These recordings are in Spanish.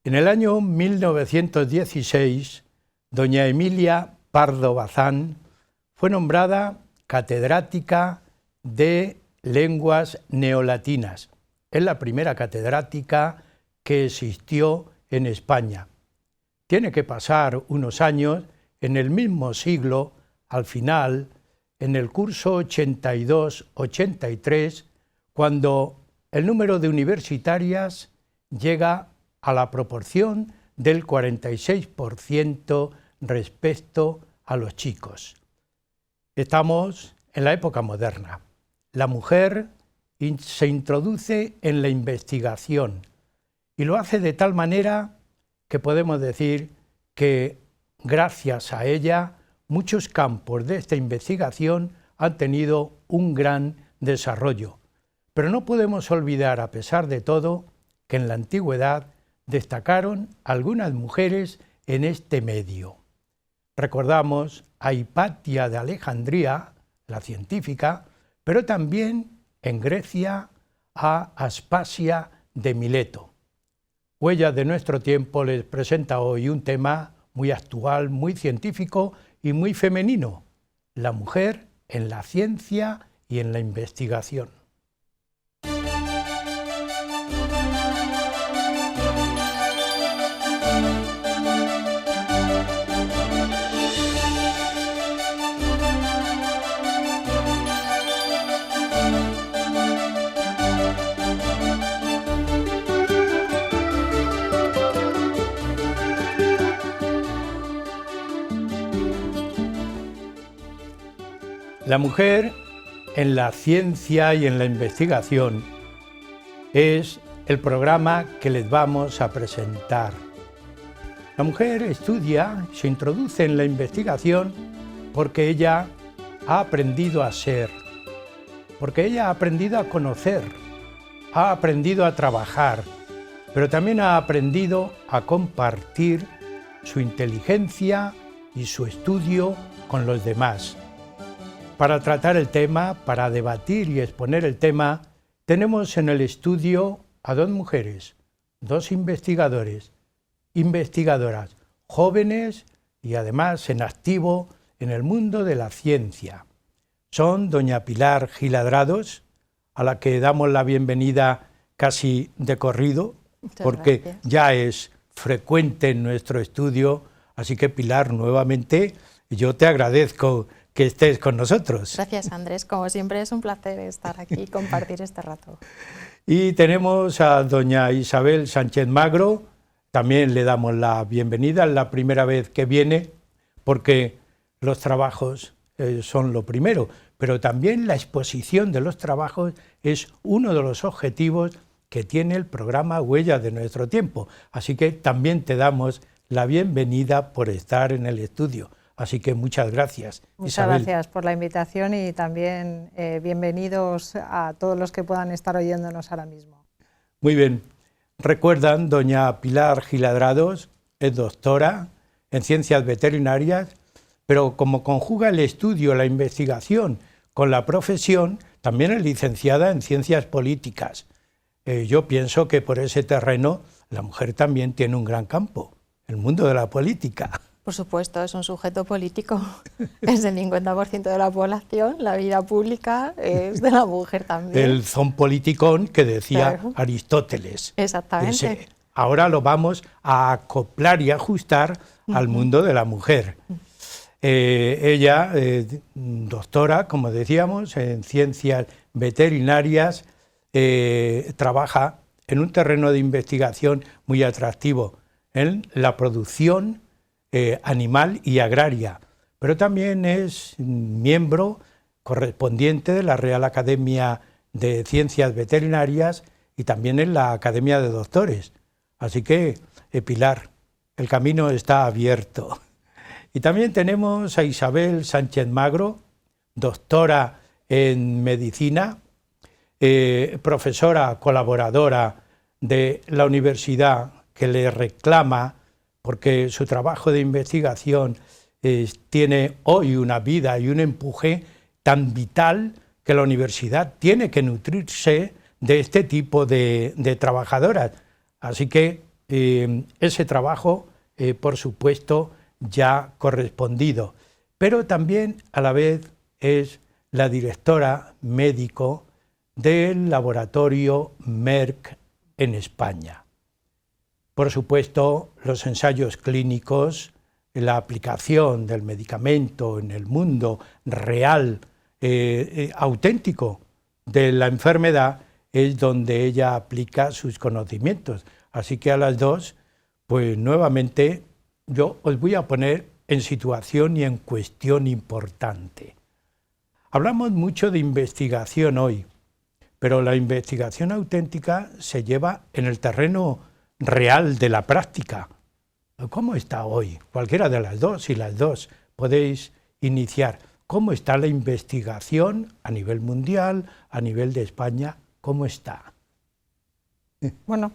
En el año 1916, doña Emilia Pardo Bazán fue nombrada catedrática de lenguas neolatinas. Es la primera catedrática que existió en España. Tiene que pasar unos años, en el mismo siglo, al final, en el curso 82-83, cuando el número de universitarias llega a la proporción del 46% respecto a los chicos. Estamos en la época moderna. La mujer se introduce en la investigación y lo hace de tal manera que podemos decir que gracias a ella muchos campos de esta investigación han tenido un gran desarrollo. Pero no podemos olvidar, a pesar de todo, que en la antigüedad destacaron algunas mujeres en este medio. Recordamos a Hipatia de Alejandría, la científica, pero también en Grecia a Aspasia de Mileto. Huellas de nuestro tiempo les presenta hoy un tema muy actual, muy científico y muy femenino: la mujer en la ciencia y en la investigación. La mujer en la ciencia y en la investigación es el programa que les vamos a presentar. La mujer estudia, se introduce en la investigación porque ella ha aprendido a ser, porque ella ha aprendido a conocer, ha aprendido a trabajar, pero también ha aprendido a compartir su inteligencia y su estudio con los demás. Para tratar el tema, para debatir y exponer el tema, tenemos en el estudio a dos mujeres, dos investigadoras, jóvenes y además en activo en el mundo de la ciencia. Son doña Pilar Gil-Adrados, a la que damos la bienvenida casi de corrido, porque ya es frecuente en nuestro estudio, así que Pilar, nuevamente yo te agradezco que estés con nosotros. Gracias, Andrés. Como siempre es un placer estar aquí y compartir este rato. Y tenemos a doña Isabel Sánchez Magro, también le damos la bienvenida, es la primera vez que viene, porque los trabajos son lo primero, pero también la exposición de los trabajos es uno de los objetivos que tiene el programa Huellas de nuestro tiempo. Así que también te damos la bienvenida por estar en el estudio. Así que muchas gracias, Isabel. Muchas gracias por la invitación y también bienvenidos a todos los que puedan estar oyéndonos ahora mismo. Muy bien. Recuerdan, doña Pilar Gil-Adrados es doctora en ciencias veterinarias, pero como conjuga el estudio, la investigación con la profesión, también es licenciada en ciencias políticas. Yo pienso que por ese terreno la mujer también tiene un gran campo, el mundo de la política. Por supuesto, es un sujeto político, es el 50% de la población, la vida pública es de la mujer también. El zoon politikon que decía claro. Aristóteles. Exactamente. Ahora lo vamos a acoplar y ajustar al mundo de la mujer. Ella, doctora, como decíamos, en ciencias veterinarias, trabaja en un terreno de investigación muy atractivo, en la producción animal y agraria, pero también es miembro correspondiente de la Real Academia de Ciencias Veterinarias y también en la Academia de Doctores. Así que, Pilar, el camino está abierto. Y también tenemos a Isabel Sánchez Magro, doctora en medicina, profesora colaboradora de la universidad que le reclama porque su trabajo de investigación tiene hoy una vida y un empuje tan vital que la universidad tiene que nutrirse de este tipo de trabajadoras. Así que ese trabajo, por supuesto, ya correspondido, pero también a la vez es la directora médico del laboratorio Merck en España. Por supuesto, los ensayos clínicos, la aplicación del medicamento en el mundo real, auténtico de la enfermedad, es donde ella aplica sus conocimientos. Así que a las dos, pues nuevamente, yo os voy a poner en situación y en cuestión importante. Hablamos mucho de investigación hoy, pero la investigación auténtica se lleva en el terreno real de la práctica. ¿Cómo está hoy? Cualquiera de las dos, si las dos podéis iniciar. ¿Cómo está la investigación a nivel mundial, a nivel de España? ¿Cómo está? Bueno,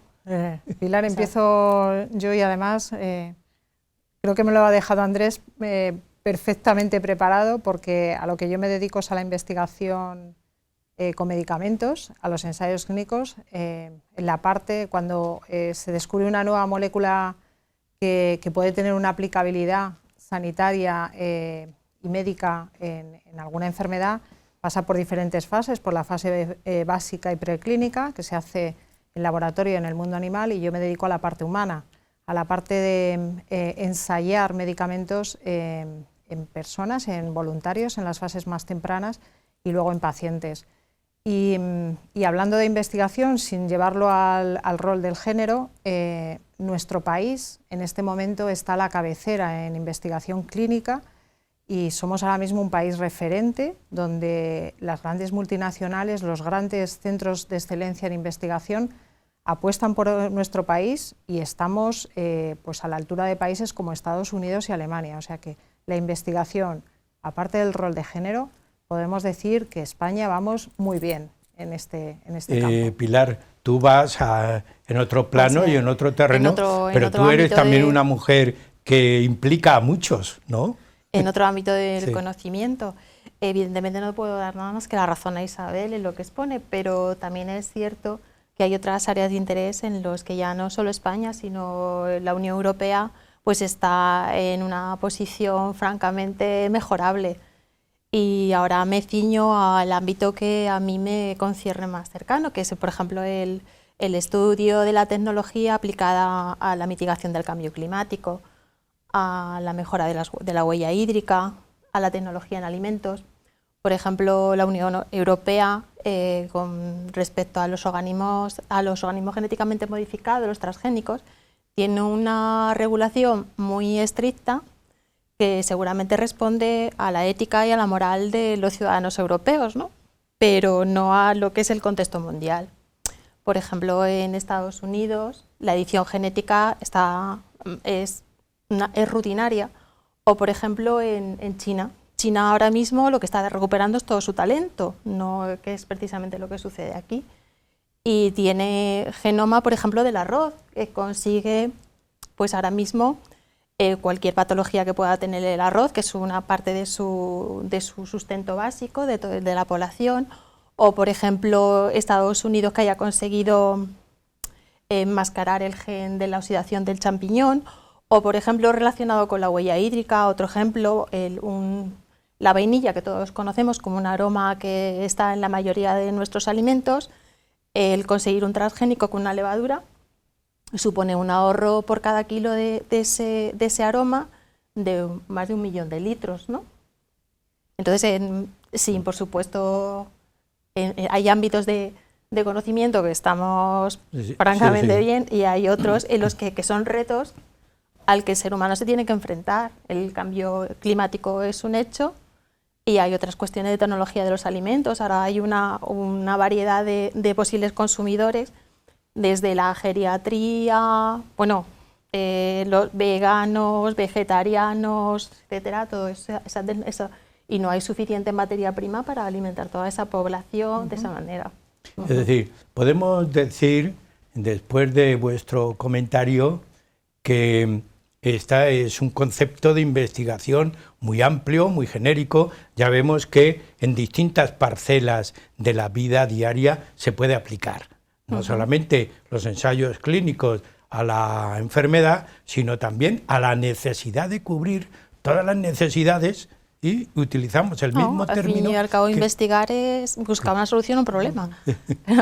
Pilar, empiezo yo y además creo que me lo ha dejado Andrés perfectamente preparado, porque a lo que yo me dedico es a la investigación con medicamentos, a los ensayos clínicos, en la parte cuando se descubre una nueva molécula que puede tener una aplicabilidad sanitaria y médica en alguna enfermedad, pasa por diferentes fases, por la fase básica y preclínica, que se hace en laboratorio en el mundo animal, y yo me dedico a la parte humana, a la parte de ensayar medicamentos en personas, en voluntarios, en las fases más tempranas y luego en pacientes. Y hablando de investigación, sin llevarlo al rol del género, nuestro país en este momento está a la cabecera en investigación clínica y somos ahora mismo un país referente donde las grandes multinacionales, los grandes centros de excelencia en investigación apuestan por nuestro país y estamos pues a la altura de países como Estados Unidos y Alemania. O sea que la investigación, aparte del rol de género, podemos decir que España vamos muy bien en este campo. Pilar, tú vas en otro plano, pues, y en otro terreno, pero tú eres también una mujer que implica a muchos, ¿no? En otro ámbito del conocimiento. Evidentemente no puedo dar nada más que la razón a Isabel en lo que expone, pero también es cierto que hay otras áreas de interés en los que ya no solo España, sino la Unión Europea pues está en una posición francamente mejorable. Y ahora me ciño al ámbito que a mí me concierne más cercano, que es, por ejemplo, el estudio de la tecnología aplicada a la mitigación del cambio climático, a la mejora de la huella hídrica, a la tecnología en alimentos. Por ejemplo, la Unión Europea, con respecto a los organismos genéticamente modificados, los transgénicos, tiene una regulación muy estricta que seguramente responde a la ética y a la moral de los ciudadanos europeos, ¿no? Pero no a lo que es el contexto mundial. Por ejemplo, en Estados Unidos la edición genética es rutinaria, o por ejemplo en China. China ahora mismo lo que está recuperando es todo su talento, no que es precisamente lo que sucede aquí. Y tiene genoma, por ejemplo, del arroz, que consigue pues ahora mismo cualquier patología que pueda tener el arroz, que es una parte de su sustento básico de la población, o por ejemplo Estados Unidos, que haya conseguido enmascarar el gen de la oxidación del champiñón, o por ejemplo relacionado con la huella hídrica, otro ejemplo, la vainilla, que todos conocemos como un aroma que está en la mayoría de nuestros alimentos. El conseguir un transgénico con una levadura supone un ahorro por cada kilo de ese aroma de más de 1 millón de litros, ¿no? Entonces, sí, por supuesto, hay ámbitos de conocimiento que estamos francamente bien, y hay otros en los que son retos al que el ser humano se tiene que enfrentar. El cambio climático es un hecho y hay otras cuestiones de tecnología de los alimentos. Ahora hay una variedad de posibles consumidores, desde la geriatría, bueno, los veganos, vegetarianos, etcétera, todo eso, y no hay suficiente materia prima para alimentar toda esa población de esa manera. Es decir, podemos decir, después de vuestro comentario, que este es un concepto de investigación muy amplio, muy genérico. Ya vemos que en distintas parcelas de la vida diaria se puede aplicar. No solamente los ensayos clínicos a la enfermedad, sino también a la necesidad de cubrir todas las necesidades, y utilizamos el mismo término. Al fin y al cabo, investigar es buscar una solución a un problema.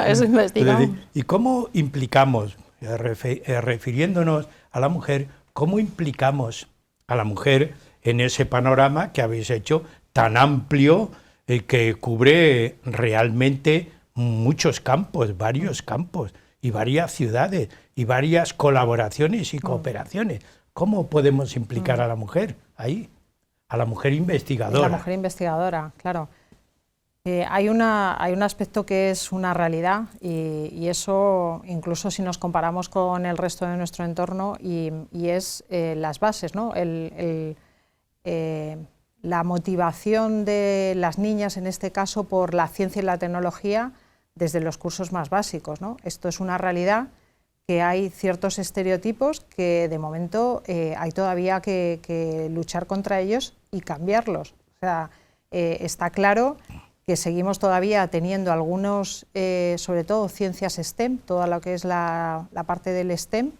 Eso investigamos. ¿Y cómo implicamos, refiriéndonos a la mujer, cómo implicamos a la mujer en ese panorama que habéis hecho tan amplio, que cubre realmente muchos campos, varios campos, y varias ciudades, y varias colaboraciones y cooperaciones? ¿Cómo podemos implicar a la mujer ahí? A la mujer investigadora. La mujer investigadora, claro. Hay un aspecto que es una realidad, y eso incluso si nos comparamos con el resto de nuestro entorno, y es las bases, ¿no? La motivación de las niñas, en este caso, por la ciencia y la tecnología desde los cursos más básicos, ¿no? Esto es una realidad, que hay ciertos estereotipos que de momento hay todavía que luchar contra ellos y cambiarlos. O sea, está claro que seguimos todavía teniendo algunos, sobre todo ciencias STEM, toda lo que es la parte del STEM,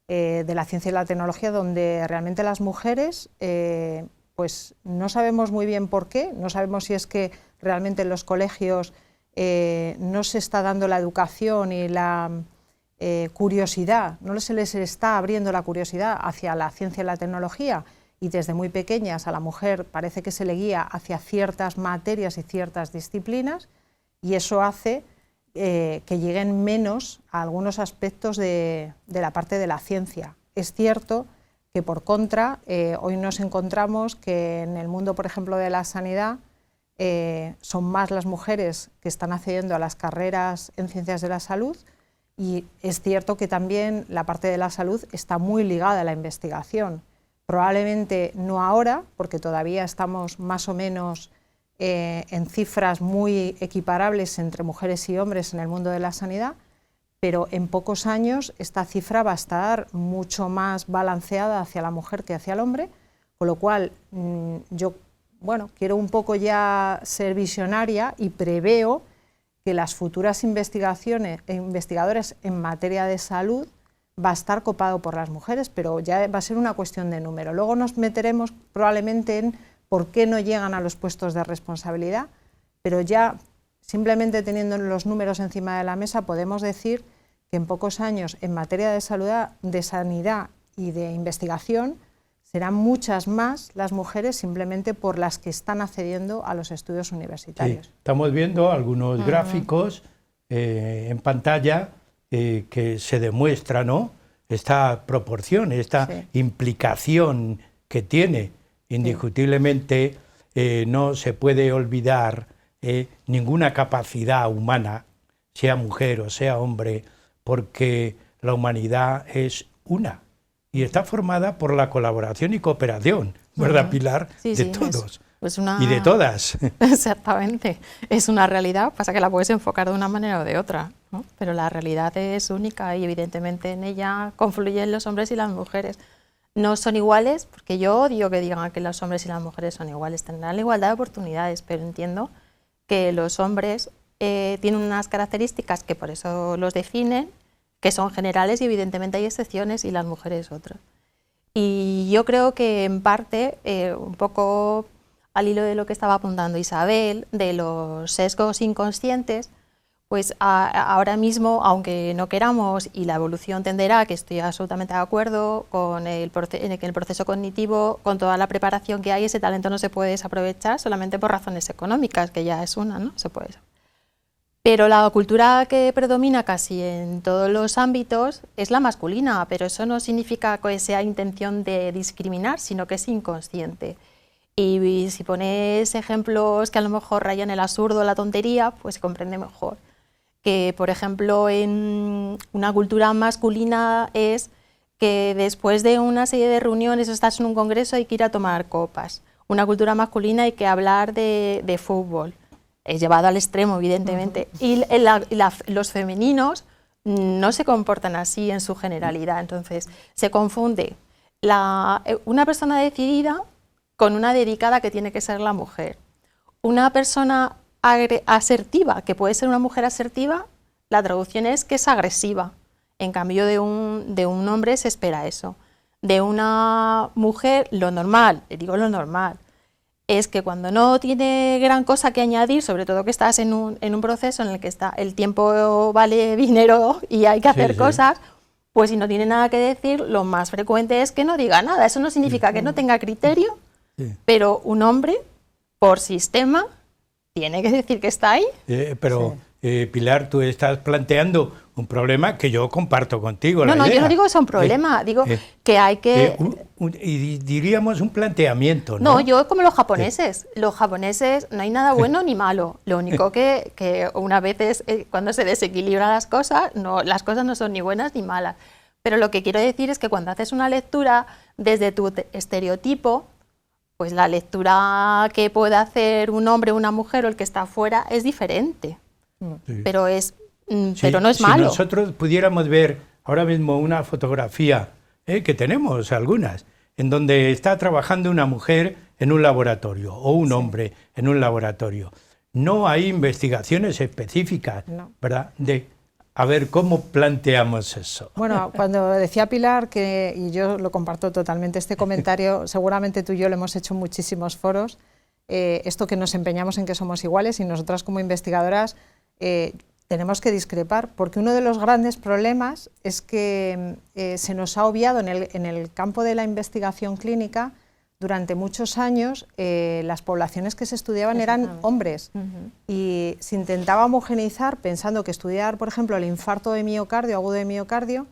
de la ciencia y la tecnología, donde realmente las mujeres pues no sabemos muy bien por qué, no sabemos si es que realmente en los colegios no se está dando la educación y la curiosidad, no se les está abriendo la curiosidad hacia la ciencia y la tecnología, y desde muy pequeñas a la mujer parece que se le guía hacia ciertas materias y ciertas disciplinas, y eso hace que lleguen menos a algunos aspectos de la parte de la ciencia. Es cierto que por contra, hoy nos encontramos que en el mundo, por ejemplo, de la sanidad, son más las mujeres que están accediendo a las carreras en ciencias de la salud, y es cierto que también la parte de la salud está muy ligada a la investigación. Probablemente no ahora, porque todavía estamos más o menos en cifras muy equiparables entre mujeres y hombres en el mundo de la sanidad, pero en pocos años esta cifra va a estar mucho más balanceada hacia la mujer que hacia el hombre, con lo cual yo quiero un poco ya ser visionaria y preveo que las futuras investigadoras en materia de salud va a estar copado por las mujeres, pero ya va a ser una cuestión de número. Luego nos meteremos probablemente en por qué no llegan a los puestos de responsabilidad, pero ya simplemente teniendo los números encima de la mesa podemos decir que en pocos años en materia de salud, de sanidad y de investigación serán muchas más las mujeres simplemente por las que están accediendo a los estudios universitarios. Sí, estamos viendo algunos gráficos en pantalla que se demuestra, ¿no?, esta proporción, esta implicación que tiene. Indiscutiblemente no se puede olvidar ninguna capacidad humana, sea mujer o sea hombre, porque la humanidad es una. Y está formada por la colaboración y cooperación, ¿verdad, Pilar? Sí, de todos una... y de todas. Exactamente, es una realidad, pasa que la puedes enfocar de una manera o de otra, ¿no? Pero la realidad es única y evidentemente en ella confluyen los hombres y las mujeres. No son iguales, porque yo odio que digan que los hombres y las mujeres son iguales, tendrán la igualdad de oportunidades, pero entiendo que los hombres tienen unas características que por eso los definen, que son generales y evidentemente hay excepciones, y las mujeres otras. Y yo creo que en parte, un poco al hilo de lo que estaba apuntando Isabel, de los sesgos inconscientes, pues ahora mismo, aunque no queramos, y la evolución tenderá, que estoy absolutamente de acuerdo, en que el proceso cognitivo, con toda la preparación que hay, ese talento no se puede desaprovechar solamente por razones económicas, que ya es una, ¿no? Se puede. Pero la cultura que predomina casi en todos los ámbitos es la masculina, pero eso no significa que sea intención de discriminar, sino que es inconsciente. Y si pones ejemplos que a lo mejor rayan el absurdo, la tontería, pues se comprende mejor. Que, por ejemplo, en una cultura masculina es que después de una serie de reuniones o estás en un congreso hay que ir a tomar copas. Una cultura masculina hay que hablar de fútbol. Es llevado al extremo, evidentemente. Y los femeninos no se comportan así en su generalidad. Entonces, se confunde una persona decidida con una dedicada, que tiene que ser la mujer. Una persona asertiva, que puede ser una mujer asertiva, la traducción es que es agresiva. En cambio, de un hombre se espera eso. De una mujer, lo normal, digo lo normal, es que cuando no tiene gran cosa que añadir, sobre todo que estás en un proceso en el que el tiempo vale dinero y hay que hacer cosas, pues si no tiene nada que decir, lo más frecuente es que no diga nada. Eso no significa que no tenga criterio, pero un hombre, por sistema, tiene que decir que está ahí. Pilar, tú estás planteando un problema que yo comparto contigo. No, yo no digo que sea un problema, digo que hay que... y diríamos un planteamiento, ¿no? No, yo como los japoneses. Los japoneses no hay nada bueno ni malo. Lo único que una vez es cuando se desequilibran las cosas no son ni buenas ni malas. Pero lo que quiero decir es que cuando haces una lectura desde tu estereotipo, pues la lectura que puede hacer un hombre, una mujer o el que está afuera es diferente. Sí. Pero no es malo. Si nosotros pudiéramos ver ahora mismo una fotografía, que tenemos algunas, en donde está trabajando una mujer en un laboratorio o un hombre en un laboratorio, no hay investigaciones específicas, ¿verdad?, de a ver cómo planteamos eso. Bueno, cuando decía Pilar, y yo lo comparto totalmente, este comentario, seguramente tú y yo lo hemos hecho en muchísimos foros, esto que nos empeñamos en que somos iguales y nosotras como investigadoras tenemos que discrepar, porque uno de los grandes problemas es que se nos ha obviado en el campo de la investigación clínica. Durante muchos años las poblaciones que se estudiaban eran hombres y se intentaba homogeneizar pensando que estudiar, por ejemplo, el infarto de miocardio, agudo de miocardio,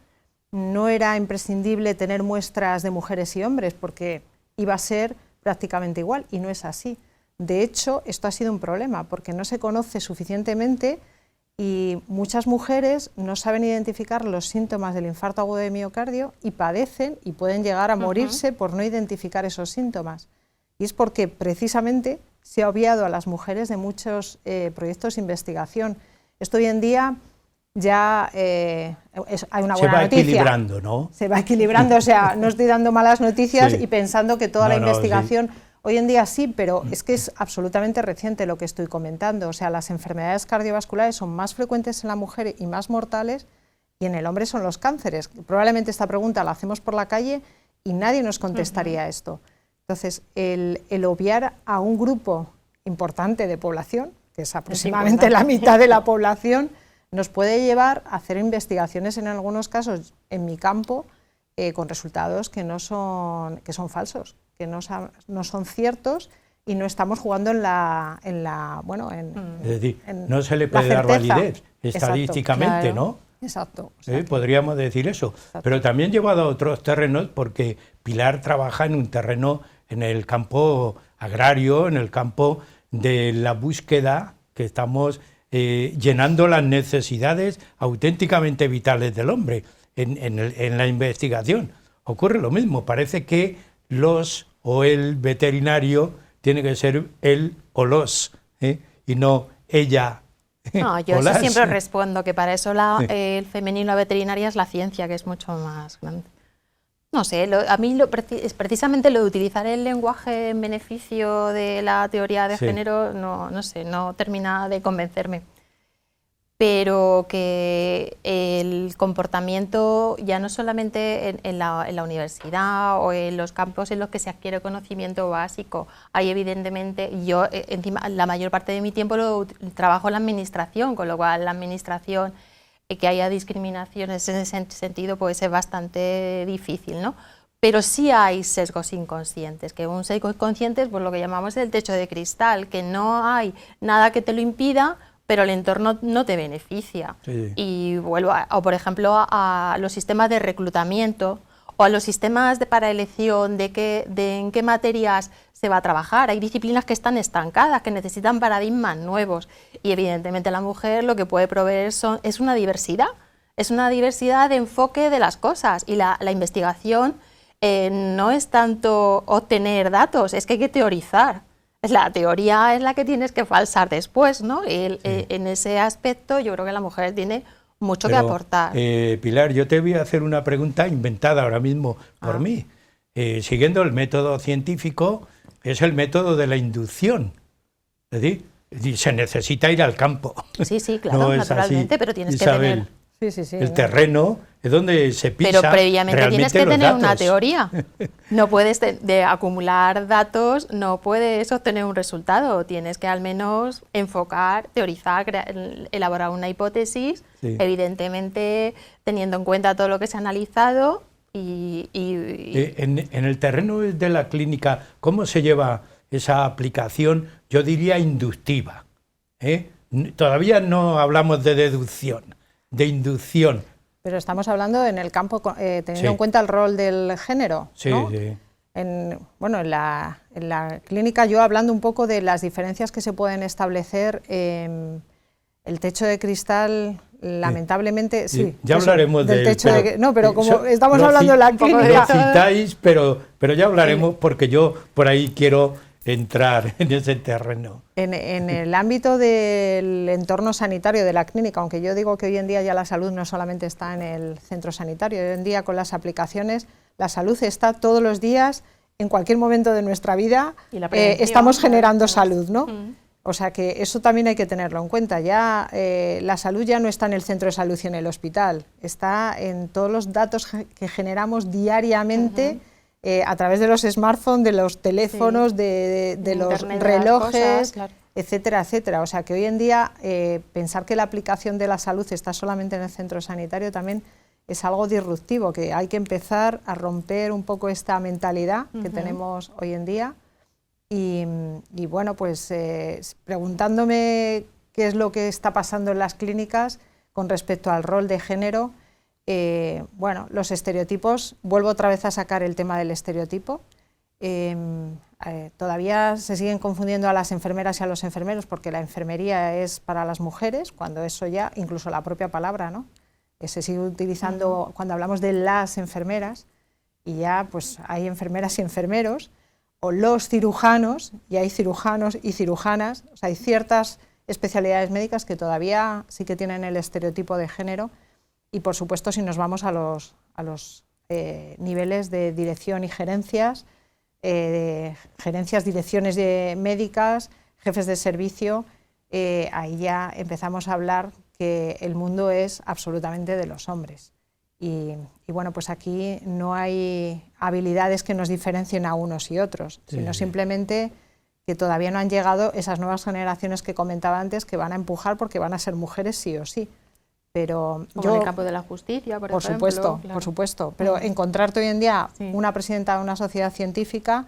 no era imprescindible tener muestras de mujeres y hombres porque iba a ser prácticamente igual, y no es así. De hecho, esto ha sido un problema porque no se conoce suficientemente y muchas mujeres no saben identificar los síntomas del infarto agudo de miocardio y padecen y pueden llegar a morirse por no identificar esos síntomas. Y es porque precisamente se ha obviado a las mujeres de muchos proyectos de investigación. Esto hoy en día ya hay una buena noticia. Se va equilibrando, ¿no? Se va equilibrando, o sea, no estoy dando malas noticias y pensando que toda la investigación... Hoy en día sí, pero es que es absolutamente reciente lo que estoy comentando. O sea, las enfermedades cardiovasculares son más frecuentes en la mujer y más mortales, y en el hombre son los cánceres. Probablemente esta pregunta la hacemos por la calle y nadie nos contestaría esto. Entonces, el obviar a un grupo importante de población, que es aproximadamente la mitad de la población, nos puede llevar a hacer investigaciones en algunos casos, en mi campo, con resultados que son falsos, que no son ciertos y no estamos jugando es decir, no se le puede dar validez estadísticamente, exacto, ¿no? Exacto. Podríamos decir eso. Exacto. Pero también llevado a otros terrenos, porque Pilar trabaja en un terreno, en el campo agrario, en el campo de la búsqueda, que estamos llenando las necesidades auténticamente vitales del hombre. En la investigación ocurre lo mismo, parece que el veterinario tiene que ser él o los, y no ella. No, yo eso siempre respondo, que para eso el femenino veterinaria es la ciencia, que es mucho más grande. No sé, a mí es precisamente lo de utilizar el lenguaje en beneficio de la teoría de género, no sé, no termina de convencerme. Pero que el comportamiento, ya no solamente en la universidad o en los campos en los que se adquiere conocimiento básico, hay evidentemente, yo encima la mayor parte de mi tiempo lo trabajo en la administración, con lo cual la administración, que haya discriminaciones en ese sentido puede ser bastante difícil, ¿no? Pero sí hay sesgos inconscientes, que un sesgo inconsciente es pues, lo que llamamos el techo de cristal, que no hay nada que te lo impida, pero el entorno no te beneficia. Sí. Y vuelvo por ejemplo, a los sistemas de reclutamiento o a los sistemas para elección de en qué materias se va a trabajar. Hay disciplinas que están estancadas, que necesitan paradigmas nuevos. Y evidentemente la mujer lo que puede proveer es una diversidad. Es una diversidad de enfoque de las cosas. Y la investigación no es tanto obtener datos, es que hay que teorizar. La teoría es la que tienes que falsar después, ¿no? En ese aspecto yo creo que la mujer tiene mucho que aportar. Pilar, yo te voy a hacer una pregunta inventada ahora mismo por mí. Siguiendo el método científico, es el método de la inducción. Es decir, se necesita ir al campo. Sí, claro, naturalmente, pero tienes que tener... Sí, el terreno es donde se pisa. Pero previamente tienes que tener una teoría. No puedes de acumular datos, no puedes obtener un resultado. Tienes que al menos enfocar, teorizar, elaborar una hipótesis, evidentemente teniendo en cuenta todo lo que se ha analizado. En el terreno de la clínica, ¿cómo se lleva esa aplicación? Yo diría inductiva. Todavía no hablamos de deducción, de inducción. Pero estamos hablando en el campo, teniendo en cuenta el rol del género, ¿no? Sí. En la clínica, yo hablando un poco de las diferencias que se pueden establecer, el techo de cristal, lamentablemente, ya hablaremos del techo de... No, pero como estamos lo hablando de la clínica... Lo citáis, pero ya hablaremos porque yo por ahí quiero entrar en ese terreno. En el ámbito del entorno sanitario de la clínica, aunque yo digo que hoy en día ya la salud no solamente está en el centro sanitario, hoy en día con las aplicaciones la salud está todos los días, en cualquier momento de nuestra vida, estamos generando salud, ¿no? O sea que eso también hay que tenerlo en cuenta. Ya la salud ya no está en el centro de salud y en el hospital, está en todos los datos que generamos diariamente. A través de los smartphones, de los teléfonos, de los relojes, etcétera, etcétera. O sea que hoy en día pensar que la aplicación de la salud está solamente en el centro sanitario también es algo disruptivo, que hay que empezar a romper un poco esta mentalidad que tenemos hoy en día. Y bueno, pues preguntándome qué es lo que está pasando en las clínicas con respecto al rol de género. Bueno, los estereotipos, vuelvo otra vez a sacar el tema del estereotipo. Todavía se siguen confundiendo a las enfermeras y a los enfermeros porque la enfermería es para las mujeres, cuando eso ya, incluso la propia palabra, ¿no? Se sigue utilizando cuando hablamos de las enfermeras y ya pues hay enfermeras y enfermeros, o los cirujanos, y hay cirujanos y cirujanas, o sea, hay ciertas especialidades médicas que todavía sí que tienen el estereotipo de género. Y, por supuesto, si nos vamos a los niveles de dirección y gerencias, direcciones médicas, jefes de servicio, ahí ya empezamos a hablar que el mundo es absolutamente de los hombres. Y bueno, pues aquí no hay habilidades que nos diferencien a unos y otros, sino simplemente que todavía no han llegado esas nuevas generaciones que comentaba antes, que van a empujar porque van a ser mujeres sí o sí. Pero como en el campo de la justicia, por ejemplo. Supuesto, claro. Por supuesto. Pero encontrarte hoy en día una presidenta de una sociedad científica,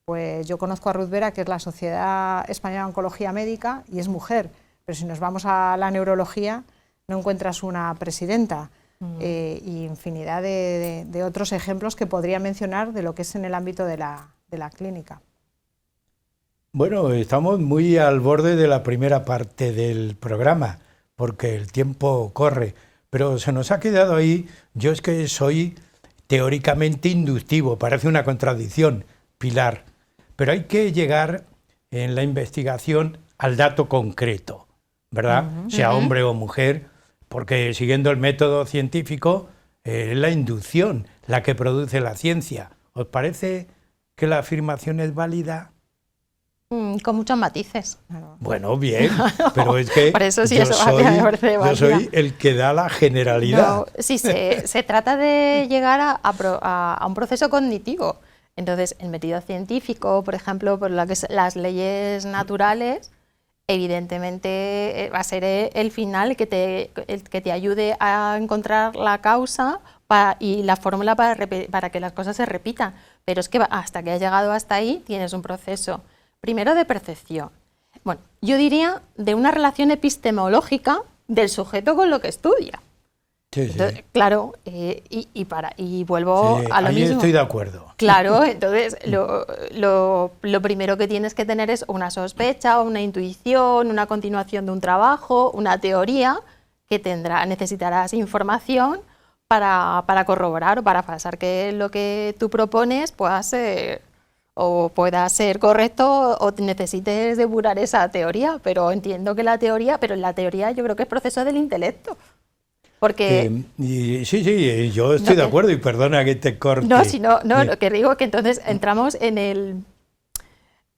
pues yo conozco a Ruth Vera, que es la Sociedad Española de Oncología Médica, y es mujer. Pero si nos vamos a la neurología, no encuentras una presidenta. Y infinidad de otros ejemplos que podría mencionar de lo que es en el ámbito de la clínica. Bueno, estamos muy al borde de la primera parte del programa, porque el tiempo corre, pero se nos ha quedado ahí. Yo es que soy teóricamente inductivo, parece una contradicción, Pilar, pero hay que llegar en la investigación al dato concreto, ¿verdad? Sea hombre o mujer, porque siguiendo el método científico es la inducción la que produce la ciencia. ¿Os parece que la afirmación es válida? Con muchos matices. Bueno, bien, pero es que por eso sí, yo soy el que da la generalidad. No, sí, se trata de llegar a un proceso cognitivo. Entonces, el método científico, por ejemplo, por las leyes naturales, evidentemente va a ser el final el que te ayude a encontrar la causa y la fórmula para que las cosas se repitan. Pero es que hasta que has llegado hasta ahí tienes un proceso, primero de percepción. Bueno, yo diría de una relación epistemológica del sujeto con lo que estudia. Sí, entonces, sí. Claro, y vuelvo a lo mismo. Estoy de acuerdo. Claro, entonces lo primero que tienes que tener es una sospecha, una intuición, una continuación de un trabajo, una teoría que necesitarás información para corroborar o para pasar que lo que tú propones pueda ser correcto o necesites depurar esa teoría, pero entiendo que en la teoría yo creo que es proceso del intelecto. Porque sí, yo estoy de acuerdo y perdona que te corte. Lo que digo es que entonces entramos en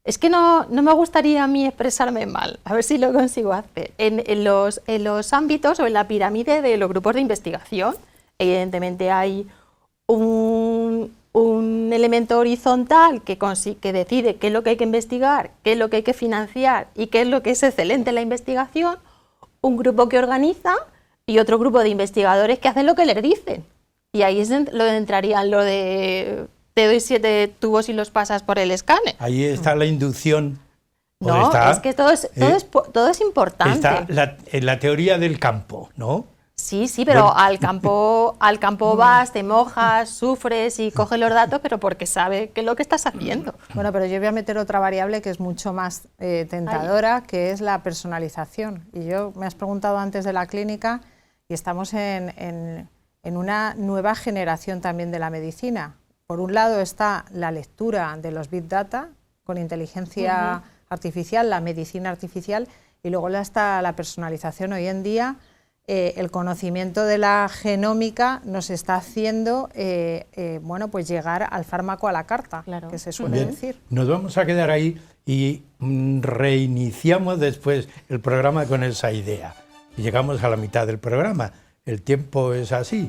Es que no me gustaría a mí expresarme mal, a ver si lo consigo hacer. En los ámbitos o en la pirámide de los grupos de investigación, evidentemente hay un elemento horizontal que decide qué es lo que hay que investigar, qué es lo que hay que financiar y qué es lo que es excelente en la investigación, un grupo que organiza y otro grupo de investigadores que hacen lo que les dicen. Y ahí es lo entrarían lo de te doy 7 tubos y los pasas por el escáner. Ahí está la inducción. No, es que todo es importante. Está la teoría del campo, ¿no? Sí, pero bueno. al campo vas, te mojas, sufres y coges los datos, pero porque sabe qué es lo que estás haciendo. Bueno, pero yo voy a meter otra variable que es mucho más tentadora, que es la personalización. Y me has preguntado antes de la clínica y estamos en una nueva generación también de la medicina. Por un lado está la lectura de los Big Data con inteligencia artificial, la medicina artificial, y luego está la personalización. Hoy en día el conocimiento de la genómica nos está haciendo pues llegar al fármaco a la carta, claro, que se suele decir. Nos vamos a quedar ahí y reiniciamos después el programa con esa idea. Y llegamos a la mitad del programa. El tiempo es así.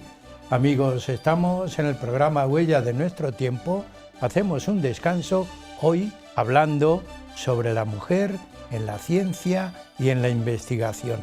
Amigos, estamos en el programa Huella de nuestro tiempo. Hacemos un descanso hoy hablando sobre la mujer en la ciencia y en la investigación.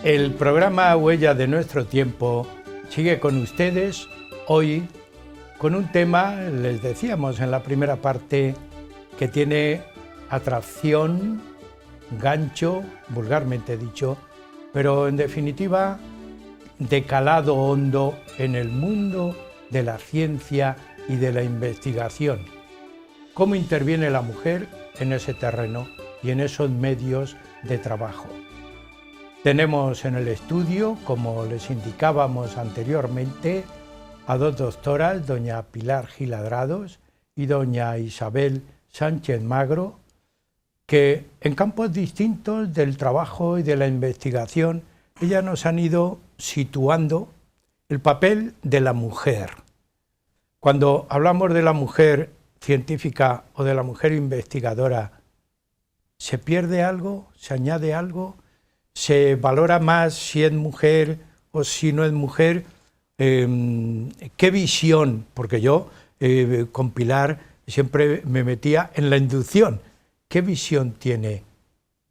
El programa Huella de nuestro tiempo sigue con ustedes hoy con un tema, les decíamos en la primera parte, que tiene atracción, gancho, vulgarmente dicho, pero en definitiva de calado hondo en el mundo de la ciencia y de la investigación. ¿Cómo interviene la mujer en ese terreno y en esos medios de trabajo? Tenemos en el estudio, como les indicábamos anteriormente, a dos doctoras, doña Pilar Gil Adrados y doña Isabel Sánchez Magro, que en campos distintos del trabajo y de la investigación, ellas nos han ido situando el papel de la mujer. Cuando hablamos de la mujer científica o de la mujer investigadora, ¿se pierde algo? ¿Se añade algo? ¿Se valora más si es mujer o si no es mujer? ¿Qué visión? Porque yo con Pilar siempre me metía en la inducción. ¿Qué visión tiene?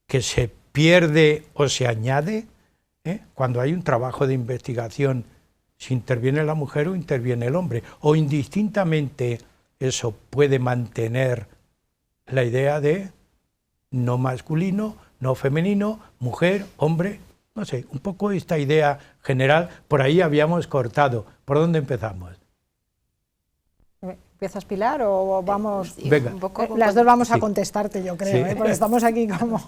¿Que se pierde o se añade? Cuando hay un trabajo de investigación, si interviene la mujer o interviene el hombre, o indistintamente eso puede mantener la idea de no masculino, no femenino, mujer, hombre, no sé, un poco esta idea general, por ahí habíamos cortado. ¿Por dónde empezamos? ¿Empiezas, Pilar, o vamos? Sí, venga. Un poco, las dos vamos a contestarte, yo creo, sí. Porque estamos aquí como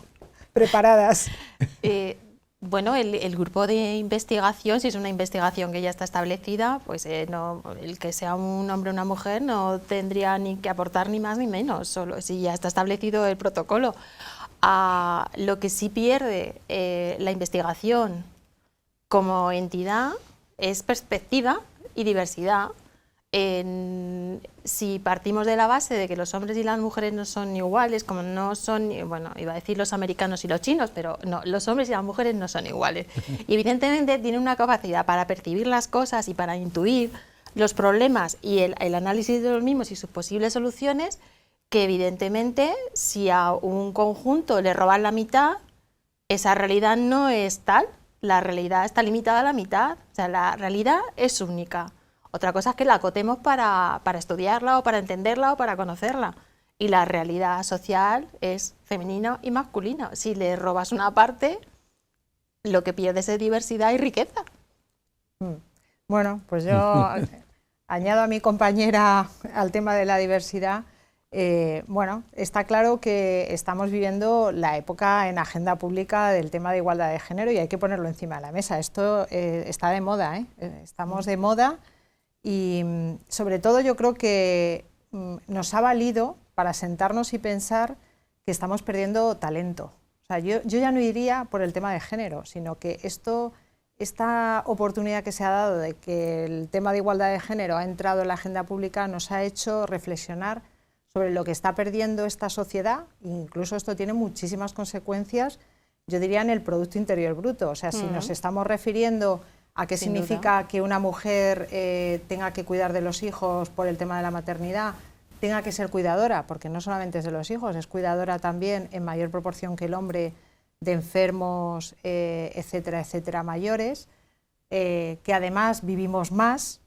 preparadas. Bueno, el grupo de investigación, si es una investigación que ya está establecida, pues el que sea un hombre o una mujer no tendría ni que aportar ni más ni menos, solo si ya está establecido el protocolo. Lo que sí pierde la investigación como entidad es perspectiva y diversidad. Si partimos de la base de que los hombres y las mujeres no son iguales, como no son, bueno, iba a decir los americanos y los chinos, pero no, los hombres y las mujeres no son iguales. Y evidentemente tienen una capacidad para percibir las cosas y para intuir los problemas y el análisis de los mismos y sus posibles soluciones, que evidentemente si a un conjunto le roban la mitad, esa realidad no es tal, la realidad está limitada a la mitad, o sea, la realidad es única. Otra cosa es que la acotemos para estudiarla o para entenderla o para conocerla. Y la realidad social es femenina y masculina. Si le robas una parte, lo que pierdes es diversidad y riqueza. Bueno, pues yo añado a mi compañera al tema de la diversidad. Bueno, está claro que estamos viviendo la época en agenda pública del tema de igualdad de género y hay que ponerlo encima de la mesa. Esto está de moda, estamos de moda y sobre todo yo creo que nos ha valido para sentarnos y pensar que estamos perdiendo talento. O sea, yo ya no iría por el tema de género, sino que esta oportunidad que se ha dado de que el tema de igualdad de género ha entrado en la agenda pública nos ha hecho reflexionar sobre lo que está perdiendo esta sociedad. Incluso esto tiene muchísimas consecuencias, yo diría, en el Producto Interior Bruto. O sea, si nos estamos refiriendo a qué significa que una mujer tenga que cuidar de los hijos por el tema de la maternidad, tenga que ser cuidadora, porque no solamente es de los hijos, es cuidadora también en mayor proporción que el hombre de enfermos, etcétera, etcétera, mayores, que además vivimos más,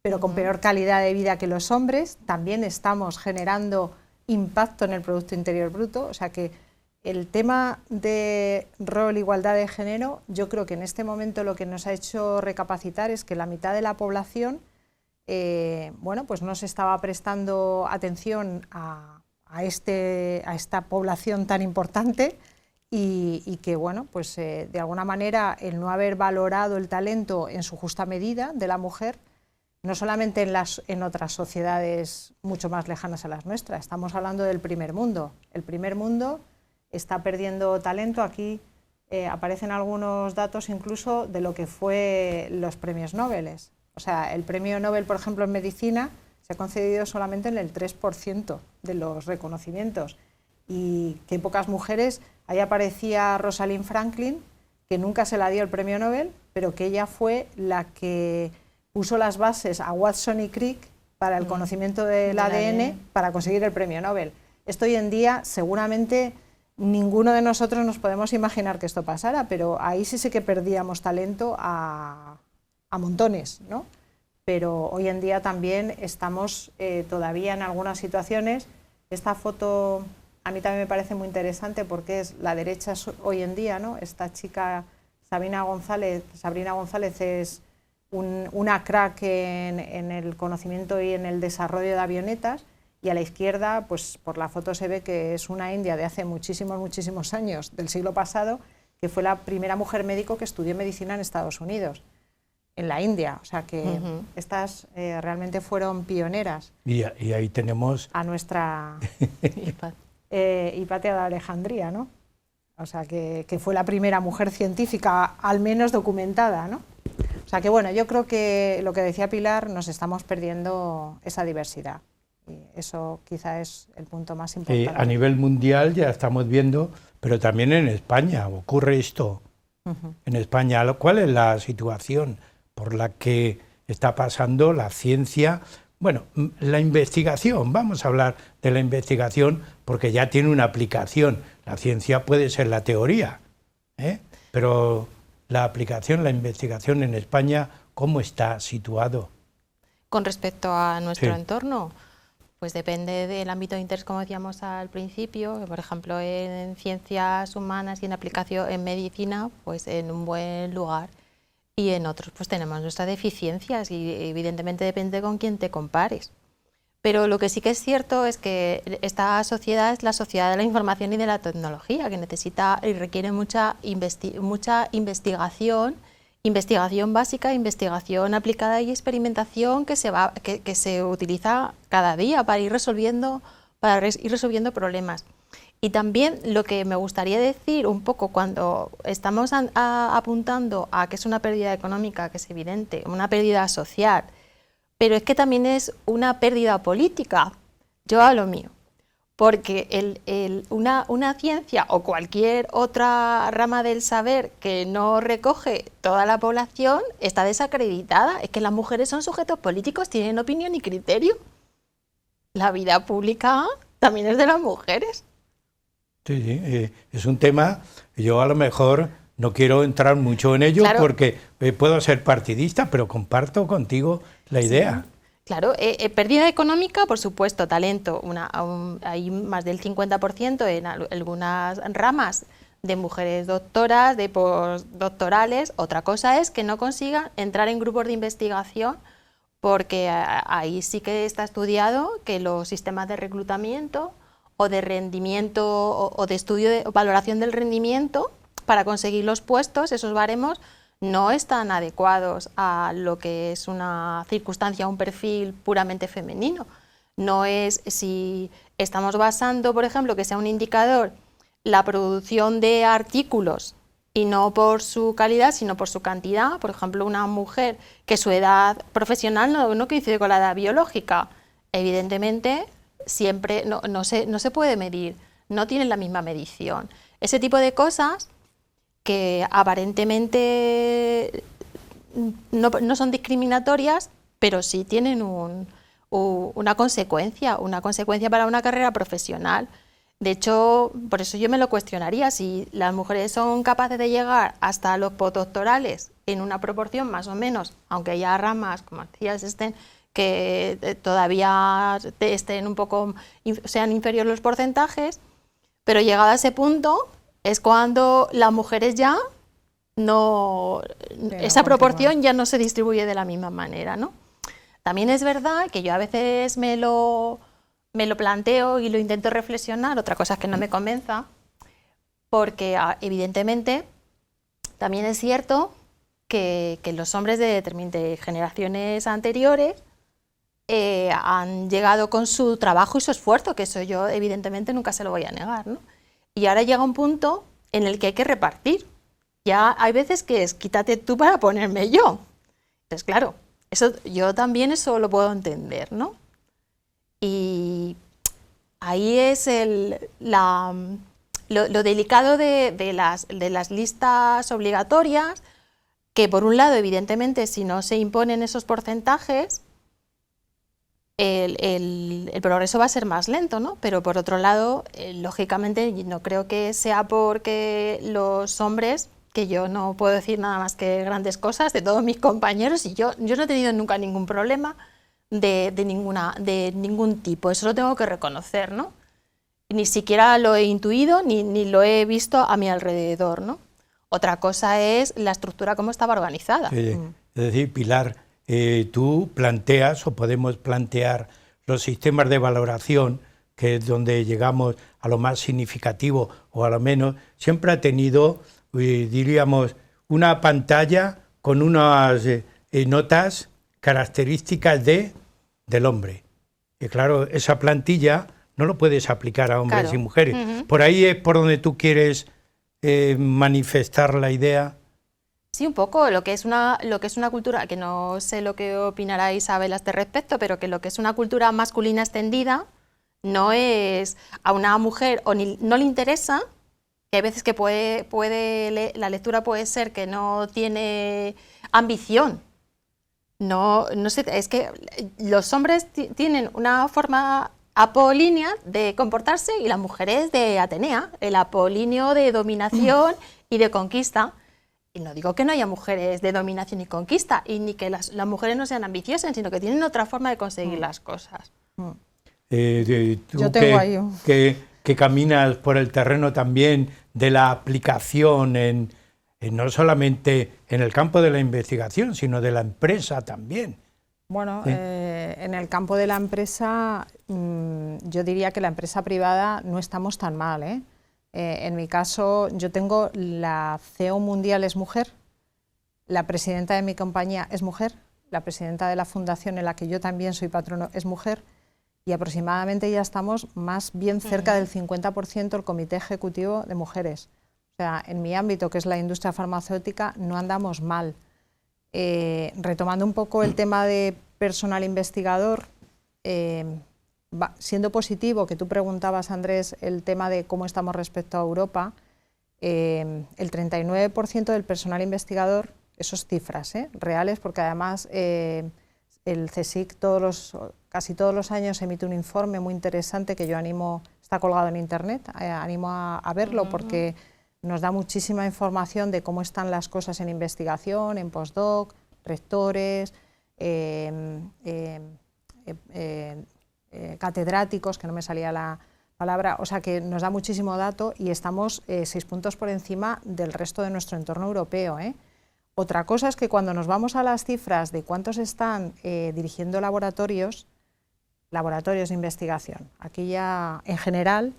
pero con peor calidad de vida que los hombres, también estamos generando impacto en el Producto Interior Bruto. O sea que el tema de rol, igualdad de género, yo creo que en este momento lo que nos ha hecho recapacitar es que la mitad de la población bueno, pues no se estaba prestando atención a esta población tan importante y que, bueno, pues de alguna manera el no haber valorado el talento en su justa medida de la mujer, no solamente en otras sociedades mucho más lejanas a las nuestras, estamos hablando del primer mundo. El primer mundo está perdiendo talento. Aquí aparecen algunos datos incluso de lo que fue los premios Nobel. O sea, el premio Nobel, por ejemplo, en medicina se ha concedido solamente en el 3% de los reconocimientos. Y qué pocas mujeres. Ahí aparecía Rosalind Franklin, que nunca se la dio el premio Nobel, pero que ella fue la que puso las bases a Watson y Crick para el conocimiento del ADN para conseguir el premio Nobel. Esto hoy en día seguramente ninguno de nosotros nos podemos imaginar que esto pasara, pero ahí sí que perdíamos talento a montones, ¿no? Pero hoy en día también estamos todavía en algunas situaciones. Esta foto a mí también me parece muy interesante porque es la derecha hoy en día, ¿no? Esta chica Sabrina González es una crack en el conocimiento y en el desarrollo de avionetas, y a la izquierda, pues por la foto se ve que es una india de hace muchísimos años, del siglo pasado, que fue la primera mujer médico que estudió medicina en Estados Unidos, en la India. O sea que estas realmente fueron pioneras. Y ahí tenemos a nuestra Hipatia de Alejandría, ¿no? O sea que fue la primera mujer científica, al menos documentada, ¿no? O sea que bueno, yo creo que lo que decía Pilar, nos estamos perdiendo esa diversidad. Y eso quizá es el punto más importante. A nivel mundial ya estamos viendo, pero también en España ocurre esto. En España, ¿cuál es la situación por la que está pasando la ciencia? Bueno, la investigación, vamos a hablar de la investigación porque ya tiene una aplicación. La ciencia puede ser la teoría, pero la aplicación, la investigación en España, ¿cómo está situado? Con respecto a nuestro entorno, pues depende del ámbito de interés, como decíamos al principio. Por ejemplo, en ciencias humanas y en aplicación en medicina, pues en un buen lugar. Y en otros pues tenemos nuestras deficiencias y evidentemente depende con quién te compares. Pero lo que sí que es cierto es que esta sociedad es la sociedad de la información y de la tecnología, que necesita y requiere mucha investigación básica, investigación aplicada y experimentación que se utiliza cada día para ir resolviendo problemas. Y también lo que me gustaría decir un poco cuando estamos apuntando a que es una pérdida económica, que es evidente, una pérdida social, pero es que también es una pérdida política. Yo a lo mío, porque una ciencia o cualquier otra rama del saber que no recoge toda la población está desacreditada. Es que las mujeres son sujetos políticos, tienen opinión y criterio. La vida pública también es de las mujeres. Sí, es un tema, yo a lo mejor no quiero entrar mucho en ello, claro, porque puedo ser partidista, pero comparto contigo la idea. Sí, claro, pérdida económica, por supuesto, talento, hay más del 50% en algunas ramas de mujeres doctoras, de postdoctorales. Otra cosa es que no consigan entrar en grupos de investigación porque ahí sí que está estudiado que los sistemas de reclutamiento o de rendimiento o de estudio o valoración del rendimiento para conseguir los puestos, esos baremos, no están adecuados a lo que es una circunstancia, un perfil puramente femenino. No es si estamos basando, por ejemplo, que sea un indicador la producción de artículos y no por su calidad, sino por su cantidad. Por ejemplo, una mujer que su edad profesional no coincide con la edad biológica, evidentemente siempre no se puede medir, no tienen la misma medición. Ese tipo de cosas que aparentemente no son discriminatorias, pero sí tienen una consecuencia para una carrera profesional. De hecho, por eso yo me lo cuestionaría, si las mujeres son capaces de llegar hasta los postdoctorales en una proporción más o menos, aunque haya ramas, como decías, que todavía estén un poco, sean inferiores los porcentajes, pero llegado a ese punto es cuando las mujeres ya esa proporción ya no se distribuye de la misma manera, ¿no? También es verdad que yo a veces me lo planteo y lo intento reflexionar, otra cosa es que no me convenza, porque evidentemente también es cierto que los hombres de generaciones anteriores han llegado con su trabajo y su esfuerzo, que eso yo evidentemente nunca se lo voy a negar, ¿no? Y ahora llega un punto en el que hay que repartir. Ya hay veces que es quítate tú para ponerme yo. Entonces, claro, yo también eso lo puedo entender, ¿no? Y ahí es lo delicado de las listas obligatorias, que por un lado, evidentemente, si no se imponen esos porcentajes, el progreso va a ser más lento, ¿no? Pero por otro lado, lógicamente, no creo que sea porque los hombres, que yo no puedo decir nada más que grandes cosas de todos mis compañeros, y yo no he tenido nunca ningún problema de ningún tipo, eso lo tengo que reconocer, ¿no? Ni siquiera lo he intuido ni lo he visto a mi alrededor, ¿no? Otra cosa es la estructura, cómo estaba organizada. Es decir, Pilar, tú planteas, o podemos plantear, los sistemas de valoración, que es donde llegamos a lo más significativo, o a lo menos siempre ha tenido, diríamos, una pantalla con unas notas características del hombre. Y claro, esa plantilla no lo puedes aplicar a hombres y mujeres. Por ahí es por donde tú quieres manifestar la idea. Sí, un poco, lo que es una cultura, que no sé lo que opinará Isabel a este respecto, pero que lo que es una cultura masculina extendida no es a una mujer o no le interesa, que hay veces que la lectura puede ser que no tiene ambición. No sé, es que los hombres tienen una forma apolínea de comportarse y las mujeres de Atenea, el apolíneo de dominación y de conquista. Y no digo que no haya mujeres de dominación y conquista, y ni que las mujeres no sean ambiciosas, sino que tienen otra forma de conseguir las cosas. Tú yo tengo ahí que caminas por el terreno también de la aplicación no solamente en el campo de la investigación, sino de la empresa también. Bueno, en el campo de la empresa, yo diría que la empresa privada no estamos tan mal, ¿eh? En mi caso, yo tengo la CEO mundial es mujer, la presidenta de mi compañía es mujer, la presidenta de la fundación en la que yo también soy patrono es mujer, y aproximadamente ya estamos más bien cerca del 50% el comité ejecutivo de mujeres. O sea, en mi ámbito, que es la industria farmacéutica, no andamos mal. Retomando un poco el tema de personal investigador, siendo positivo, que tú preguntabas, Andrés, el tema de cómo estamos respecto a Europa, el 39% del personal investigador, esos cifras reales, porque además el CSIC casi todos los años emite un informe muy interesante que yo animo, está colgado en internet, animo a verlo porque nos da muchísima información de cómo están las cosas en investigación, en postdoc, rectores, catedráticos, que no me salía la palabra, o sea que nos da muchísimo dato y estamos 6 puntos por encima del resto de nuestro entorno europeo, Otra cosa es que cuando nos vamos a las cifras de cuántos están dirigiendo laboratorios de investigación, aquí ya en general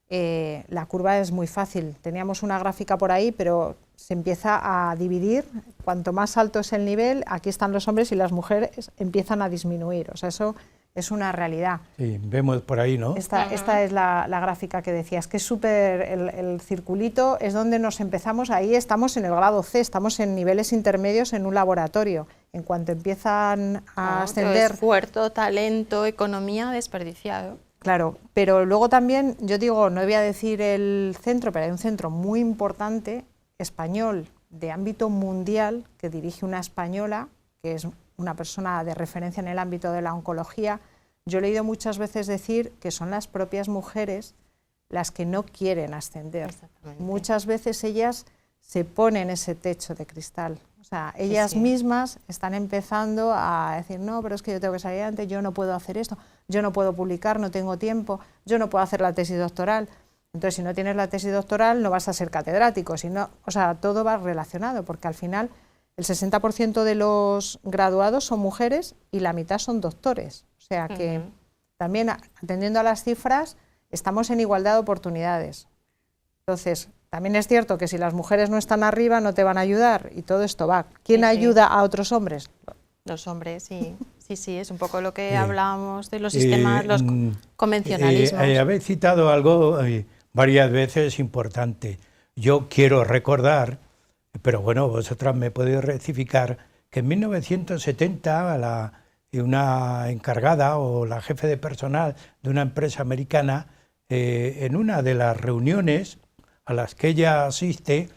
la curva es muy fácil. Teníamos una gráfica por ahí, pero se empieza a dividir. Cuanto más alto es el nivel, aquí están los hombres y las mujeres empiezan a disminuir. O sea, eso es una realidad. Sí, vemos por ahí, ¿no? Esta es la gráfica que decías, que es súper, el circulito es donde nos empezamos, ahí estamos en el grado C, estamos en niveles intermedios en un laboratorio. En cuanto empiezan a ascender... Esfuerzo, talento, economía desperdiciado. Claro, pero luego también, yo digo, no voy a decir el centro, pero hay un centro muy importante, español, de ámbito mundial, que dirige una española, que es una persona de referencia en el ámbito de la oncología. Yo he leído muchas veces decir que son las propias mujeres las que no quieren ascender. Muchas veces ellas se ponen ese techo de cristal. O sea, ellas mismas están empezando a decir, no, pero es que yo tengo que salir adelante, yo no puedo hacer esto, yo no puedo publicar, no tengo tiempo, yo no puedo hacer la tesis doctoral. Entonces, si no tienes la tesis doctoral, no vas a ser catedrático. O sea, todo va relacionado, porque al final el 60% de los graduados son mujeres y la mitad son doctores. O sea que también, atendiendo a las cifras, estamos en igualdad de oportunidades. Entonces, también es cierto que si las mujeres no están arriba, no te van a ayudar, y todo esto va. ¿Quién ayuda a otros hombres? Los hombres, sí. Sí, es un poco lo que hablábamos de los sistemas, los convencionalismos. Habéis citado algo varias veces importante. Yo quiero recordar, pero bueno, vosotras me podéis rectificar, que en 1970 una encargada o la jefe de personal de una empresa americana, en una de las reuniones a las que ella asiste,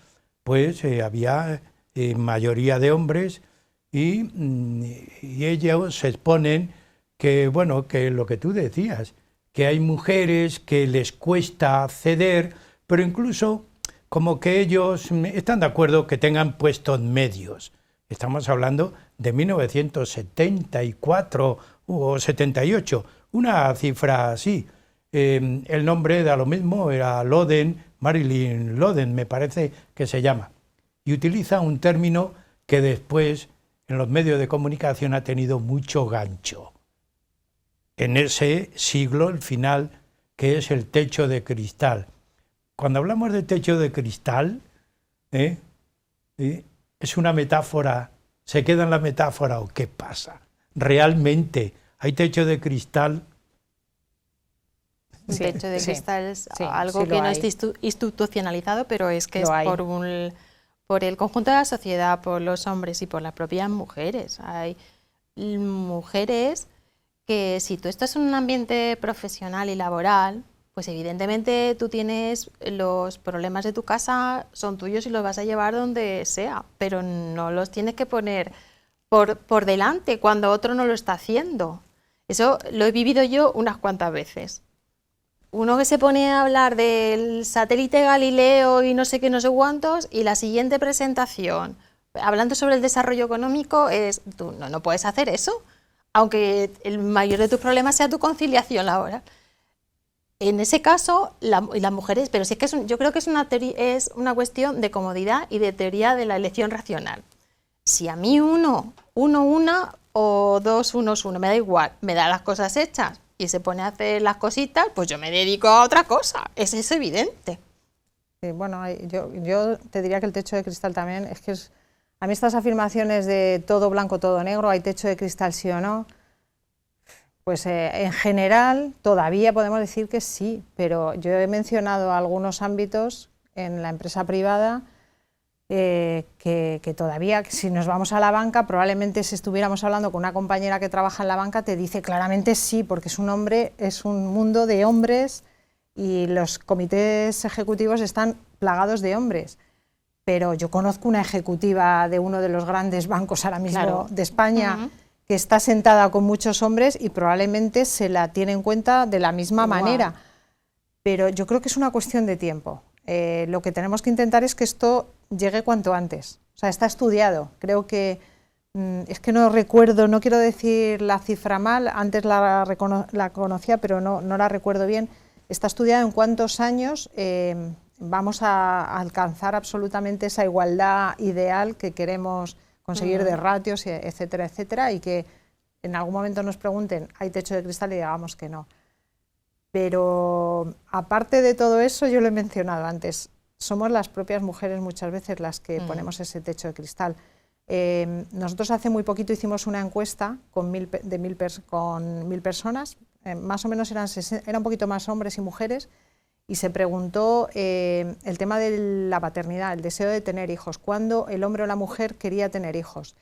pues había mayoría de hombres y ellos se exponen que, bueno, que lo que tú decías, que hay mujeres que les cuesta ceder, pero incluso como que ellos están de acuerdo que tengan puestos medios. Estamos hablando de 1974 o 78, una cifra así. El nombre da lo mismo, era Marilyn Loden, me parece que se llama, y utiliza un término que después en los medios de comunicación ha tenido mucho gancho. En ese siglo, el final, que es el techo de cristal. Cuando hablamos de techo de cristal, es una metáfora, ¿se queda en la metáfora o qué pasa? ¿Realmente hay techo de cristal? El techo de cristal es algo que no está institucionalizado, pero es que es por el conjunto de la sociedad, por los hombres y por las propias mujeres. Hay mujeres que si tú estás en un ambiente profesional y laboral, pues evidentemente tú tienes los problemas de tu casa, son tuyos y los vas a llevar donde sea, pero no los tienes que poner por delante cuando otro no lo está haciendo. Eso lo he vivido yo unas cuantas veces. Uno que se pone a hablar del satélite Galileo y no sé qué, no sé cuántos, y la siguiente presentación, hablando sobre el desarrollo económico, es, tú no puedes hacer eso, aunque el mayor de tus problemas sea tu conciliación laboral. En ese caso, las mujeres, pero sí que yo creo que es una cuestión de comodidad y de teoría de la elección racional. Si a mí una o dos unos uno, me da igual, me da las cosas hechas, y se pone a hacer las cositas, pues yo me dedico a otra cosa, eso es evidente. Bueno, yo te diría que el techo de cristal también, es que a mí estas afirmaciones de todo blanco, todo negro, hay techo de cristal sí o no, pues en general todavía podemos decir que sí, pero yo he mencionado algunos ámbitos en la empresa privada que todavía, si nos vamos a la banca, probablemente si estuviéramos hablando con una compañera que trabaja en la banca, te dice claramente sí, porque es un mundo de hombres y los comités ejecutivos están plagados de hombres. Pero yo conozco una ejecutiva de uno de los grandes bancos ahora mismo de España, que está sentada con muchos hombres y probablemente se la tiene en cuenta de la misma manera. Pero yo creo que es una cuestión de tiempo. Lo que tenemos que intentar es que esto llegue cuanto antes. O sea, está estudiado. Creo que, es que no recuerdo, no quiero decir la cifra mal, antes la conocía, pero no la recuerdo bien. Está estudiado en cuántos años vamos a alcanzar absolutamente esa igualdad ideal que queremos conseguir de ratios, etcétera, etcétera, y que en algún momento nos pregunten, ¿hay techo de cristal? Y digamos que no. Pero aparte de todo eso, yo lo he mencionado antes, somos las propias mujeres muchas veces las que ponemos ese techo de cristal. Nosotros hace muy poquito hicimos una encuesta con 1000 personas, más o menos eran un poquito más hombres y mujeres, y se preguntó el tema de la paternidad, el deseo de tener hijos, cuándo el hombre o la mujer quería tener hijos.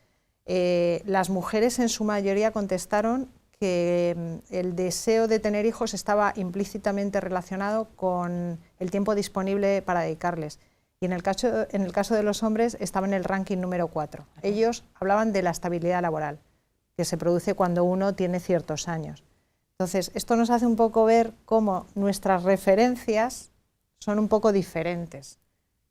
Las mujeres en su mayoría contestaron que el deseo de tener hijos estaba implícitamente relacionado con el tiempo disponible para dedicarles. Y en el caso de los hombres estaba en el ranking número 4. Ellos hablaban de la estabilidad laboral, que se produce cuando uno tiene ciertos años. Entonces, esto nos hace un poco ver cómo nuestras referencias son un poco diferentes.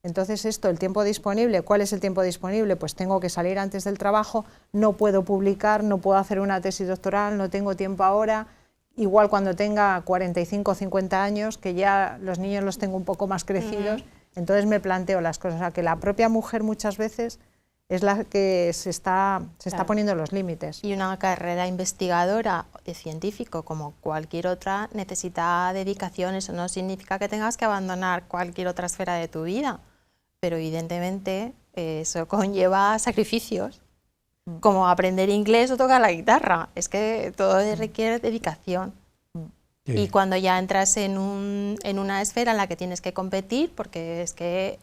Entonces, el tiempo disponible, ¿cuál es el tiempo disponible? Pues tengo que salir antes del trabajo, no puedo publicar, no puedo hacer una tesis doctoral, no tengo tiempo ahora. Igual cuando tenga 45 o 50 años, que ya los niños los tengo un poco más crecidos, entonces me planteo las cosas. O sea, que la propia mujer muchas veces es la que se está poniendo los límites. Y una carrera investigadora de científico, como cualquier otra, necesita dedicación. Eso no significa que tengas que abandonar cualquier otra esfera de tu vida, pero evidentemente eso conlleva sacrificios, como aprender inglés o tocar la guitarra. Es que todo requiere dedicación. Sí. Y cuando ya entras en una esfera en la que tienes que competir, porque es que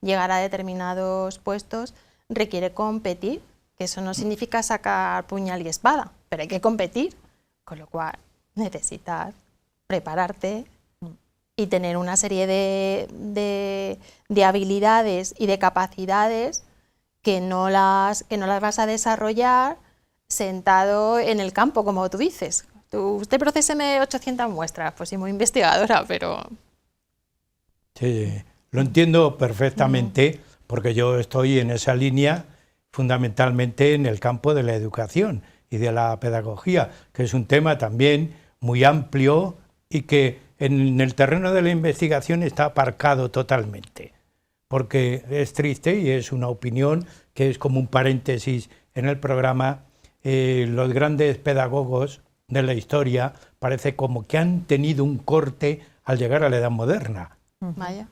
llegar a determinados puestos requiere competir, que eso no significa sacar puñal y espada, pero hay que competir, con lo cual necesitas prepararte y tener una serie de habilidades y de capacidades que no las vas a desarrollar sentado en el campo, como tú dices. Usted procéseme 800 muestras, pues sí, muy investigadora, pero... Sí, lo entiendo perfectamente, porque yo estoy en esa línea fundamentalmente en el campo de la educación y de la pedagogía, que es un tema también muy amplio y que en el terreno de la investigación está aparcado totalmente, porque es triste y es una opinión que es como un paréntesis en el programa. Los grandes pedagogos de la historia parece como que han tenido un corte al llegar a la edad moderna. Vaya.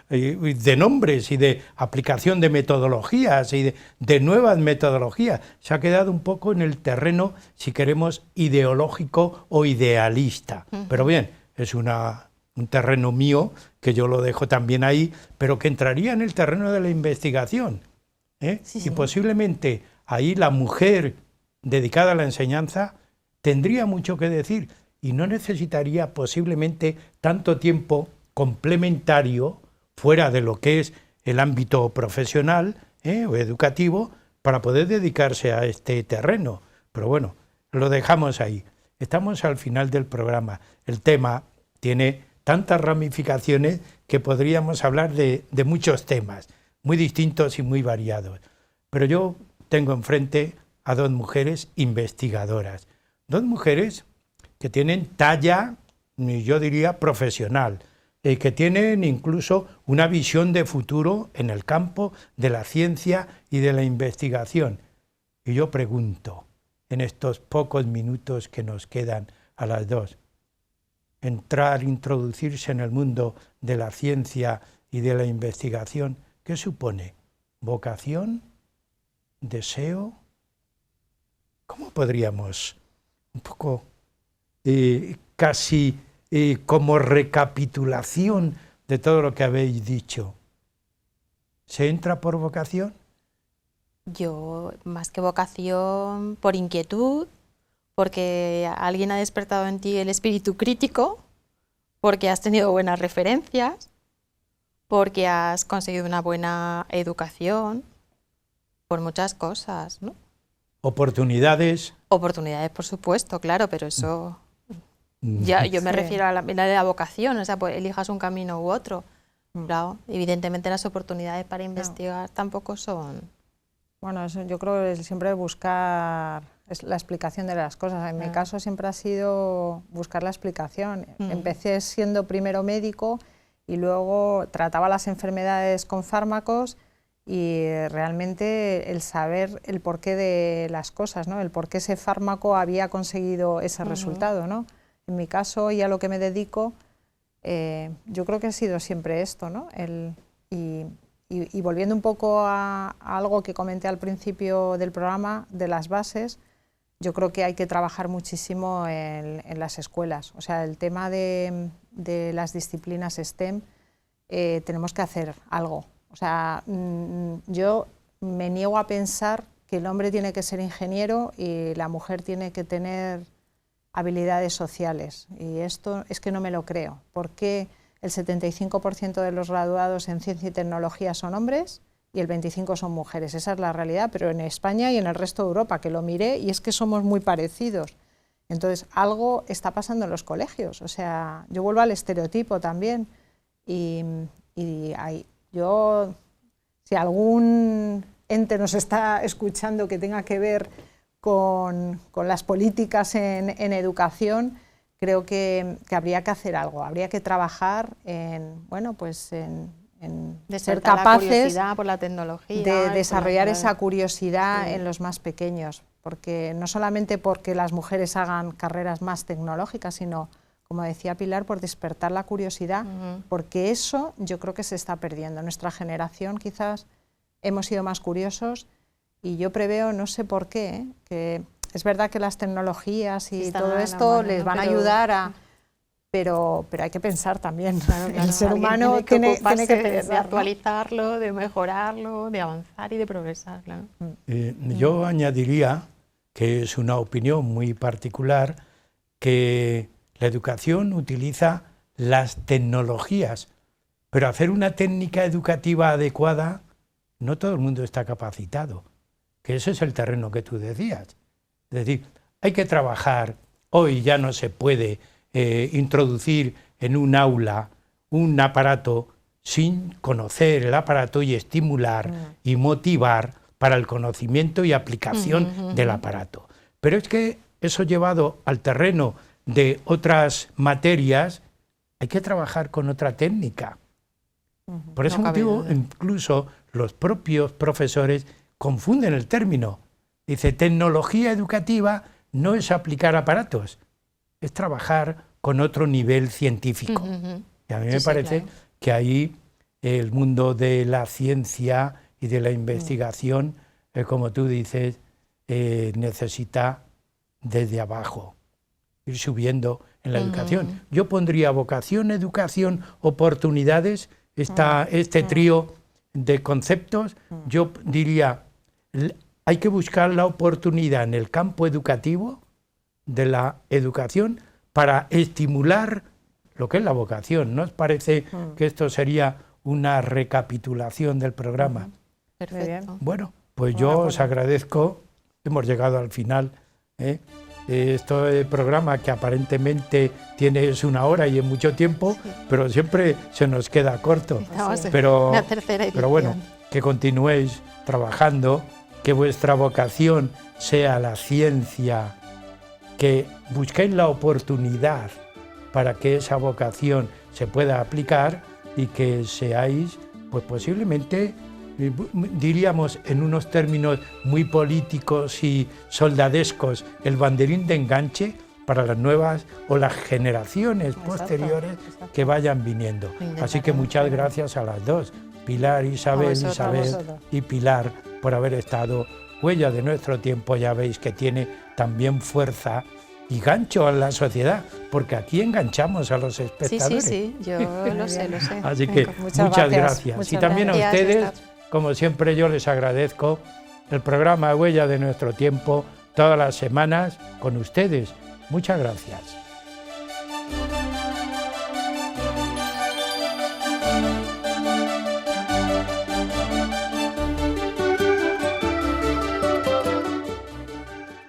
De nombres y de aplicación de metodologías y de nuevas metodologías. Se ha quedado un poco en el terreno, si queremos, ideológico o idealista. Pero bien, es un terreno mío, que yo lo dejo también ahí, pero que entraría en el terreno de la investigación. Sí. Y posiblemente ahí la mujer dedicada a la enseñanza tendría mucho que decir y no necesitaría posiblemente tanto tiempo complementario fuera de lo que es el ámbito profesional o educativo para poder dedicarse a este terreno. Pero bueno, lo dejamos ahí. Estamos al final del programa. El tema tiene tantas ramificaciones que podríamos hablar de muchos temas, muy distintos y muy variados. Pero yo tengo enfrente a dos mujeres investigadoras, dos mujeres que tienen talla, yo diría, profesional, que tienen incluso una visión de futuro en el campo de la ciencia y de la investigación. Y yo pregunto, en estos pocos minutos que nos quedan a las dos, introducirse en el mundo de la ciencia y de la investigación, ¿qué supone? ¿Vocación? ¿Deseo? ¿Cómo podríamos, un poco casi como recapitulación de todo lo que habéis dicho, ¿se entra por vocación? Yo, más que vocación, por inquietud, porque alguien ha despertado en ti el espíritu crítico, porque has tenido buenas referencias, porque has conseguido una buena educación, por muchas cosas, ¿no? ¿Oportunidades? Oportunidades, por supuesto, claro, pero eso... Ya, yo me refiero a la vocación, o sea, pues elijas un camino u otro. Claro, evidentemente las oportunidades para investigar tampoco son... Bueno, eso yo creo que siempre buscar la explicación de las cosas. En mi caso siempre ha sido buscar la explicación. Empecé siendo primero médico y luego trataba las enfermedades con fármacos y realmente el saber el porqué de las cosas, ¿no? El por qué ese fármaco había conseguido ese resultado, ¿no? En mi caso y a lo que me dedico, yo creo que ha sido siempre esto, ¿no? Y volviendo un poco a algo que comenté al principio del programa, de las bases, yo creo que hay que trabajar muchísimo en las escuelas. O sea, el tema de las disciplinas STEM, tenemos que hacer algo. O sea, yo me niego a pensar que el hombre tiene que ser ingeniero y la mujer tiene que tener habilidades sociales. Y esto es que no me lo creo. ¿Por qué el 75% de los graduados en ciencia y tecnología son hombres y el 25% son mujeres? Esa es la realidad, pero en España y en el resto de Europa, que lo miré, y es que somos muy parecidos. Entonces, algo está pasando en los colegios. O sea, yo vuelvo al estereotipo también. Y si algún ente nos está escuchando que tenga que ver con las políticas en educación, creo que habría que hacer algo, habría que trabajar en ser capaces por la tecnología, de desarrollar esa curiosidad en los más pequeños, porque no solamente porque las mujeres hagan carreras más tecnológicas, sino, como decía Pilar, por despertar la curiosidad, porque eso yo creo que se está perdiendo. Nuestra generación quizás hemos sido más curiosos y yo preveo, no sé por qué, que es verdad que las tecnologías y todo esto les van a ayudar a... Pero hay que pensar también. Claro, el ser humano tiene que pensar, de actualizarlo, de mejorarlo, de avanzar y de progresar. Claro. Yo añadiría, que es una opinión muy particular, que la educación utiliza las tecnologías, pero hacer una técnica educativa adecuada, no todo el mundo está capacitado, que ese es el terreno que tú decías. Es decir, hay que trabajar, hoy ya no se puede introducir en un aula un aparato sin conocer el aparato y estimular y motivar para el conocimiento y aplicación del aparato. Pero es que eso llevado al terreno de otras materias, hay que trabajar con otra técnica. Por ese motivo, incluso los propios profesores confunden el término. Dice, tecnología educativa no es aplicar aparatos, es trabajar con otro nivel científico. Y a mí me parece que ahí el mundo de la ciencia y de la investigación, como tú dices, necesita desde abajo ir subiendo en la educación. Yo pondría vocación, educación, oportunidades, este trío de conceptos. Yo diría, hay que buscar la oportunidad en el campo educativo de la educación para estimular lo que es la vocación. ¿No os parece que esto sería una recapitulación del programa? Perfecto. Bueno, pues yo os agradezco, hemos llegado al final. Este programa que aparentemente tiene una hora y es mucho tiempo, pero siempre se nos queda corto. Pero bueno, que continuéis trabajando, que vuestra vocación sea la ciencia, que busquéis la oportunidad para que esa vocación se pueda aplicar y que seáis, pues posiblemente, diríamos en unos términos muy políticos y soldadescos, el banderín de enganche para las nuevas o las generaciones posteriores que vayan viniendo. Así que muchas gracias a las dos, Pilar, Isabel y Pilar, por haber estado. Huella de nuestro tiempo, ya veis que tiene también fuerza y gancho a la sociedad, porque aquí enganchamos a los espectadores. Sí, yo lo sé. Así que muchas gracias. Y también a ustedes, como siempre yo les agradezco el programa Huella de nuestro tiempo, todas las semanas con ustedes. Muchas gracias.